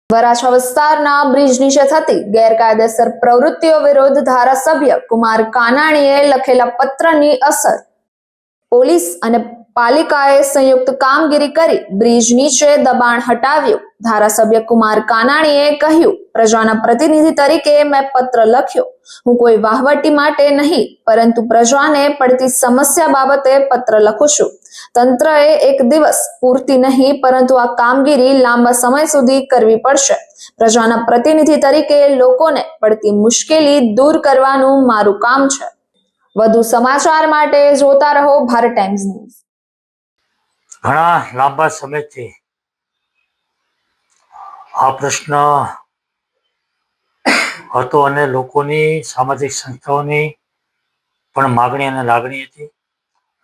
વરાછા વિસ્તારના બ્રિજ નીચે થતી ગેરકાયદેસર પ્રવૃત્તિઓ વિરુદ્ધ ધારાસભ્ય કુમાર કાનાણીએ લખેલા પત્રની અસર. પોલીસ અને પાલિકાએ સંયુક્ત કામગીરી કરી બ્રિજ નીચે દબાણ હટાવ્યું. ધારાસભ્ય કુમાર કાનાણીએ કહ્યું, પ્રજાના પ્રતિનિધિ તરીકે મેં પત્ર લખ્યો. હું કોઈ વહાવટી માટે નહીં, પરંતુ પ્રજાને પડતી સમસ્યા બાબતે પત્ર લખું છું. તંત્રએ એક દિવસ પૂરતી નહીં, પરંતુ આ કામગીરી લાંબા સમય સુધી કરવી પડશે. પ્રજાના પ્રતિનિધિ તરીકે લોકોને પડતી મુશ્કેલી દૂર કરવાનું મારું કામ છે. વધુ સમાચાર માટે જોતા રહો ભારત ટાઈમ્સ ન્યૂઝ. ઘણા લાંબા સમયથી આ પ્રશ્ન હતો અને લોકોની સામાજિક સંસ્થાઓની પણ માગણી અને લાગણી હતી.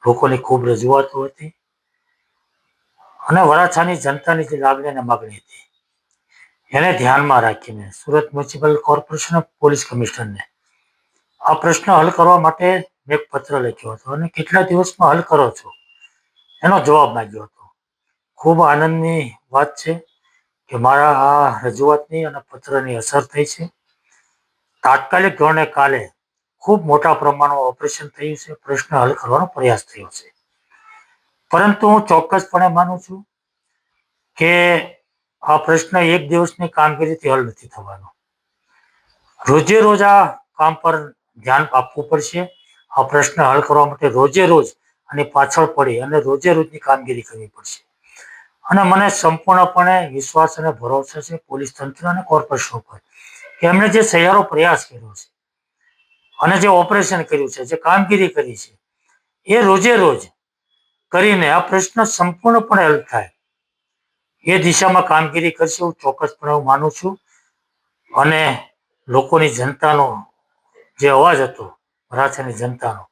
લોકોની ખૂબ રજૂઆતો હતી અને વરાછાની જનતાની જે લાગણી અને માગણી હતી એને ધ્યાનમાં રાખીને સુરત મ્યુનિસિપલ કોર્પોરેશન પોલીસ કમિશનરને આ પ્રશ્ન હલ કરવા માટે મેં એક પત્ર લખ્યો હતો અને કેટલા દિવસમાં હલ કરો છો એનો જવાબ માંગ્યો હતો. ખૂબ આનંદની વાત છે કે મારા આ રજૂઆતની અને પત્રની અસર થઈ છે. તાત્કાલિક ધોરણે કાલે ખૂબ મોટા પ્રમાણમાં ઓપરેશન થયું છે. પ્રશ્ન હલ કરવાનો પ્રયાસ થયો છે. પરંતુ હું ચોક્કસપણે માનું છું કે આ પ્રશ્ન એક દિવસની કામગીરીથી હલ નથી થવાનો. રોજે રોજ આ કામ પર ધ્યાન આપવું પડશે. આ પ્રશ્ન હલ કરવા માટે રોજે રોજ આની પાછળ પડી અને રોજે રોજની કામગીરી કરવી પડશે. અને મને સંપૂર્ણપણે વિશ્વાસ અને ભરોસો છે પોલીસ તંત્ર અને કોર્પોરેશન ઉપર કે એમણે જે સહિયારો પ્રયાસ કર્યો છે અને જે ઓપરેશન કર્યું છે, જે કામગીરી કરી છે, એ રોજે રોજ કરીને આ પ્રશ્ન સંપૂર્ણપણે હલ થાય એ દિશામાં કામગીરી કરશે હું ચોક્કસપણે હું માનું છું. અને લોકોની જનતાનો જે અવાજ હતો, વરાછાની જનતાનો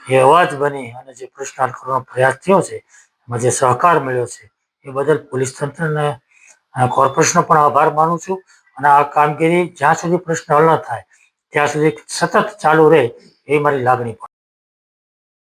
એ અવાજ બની અને જે પ્રશ્ન હલ કરવાનો પ્રયાસ થયો છે, એમાં જે સહકાર મળ્યો છે એ બદલ પોલીસ તંત્રને કોર્પોરેશનનો પણ આભાર માનું છું. અને આ કામગીરી જ્યાં સુધી પ્રશ્ન હલ ન થાય ત્યાં સુધી સતત ચાલુ રહે એ મારી લાગણી પણ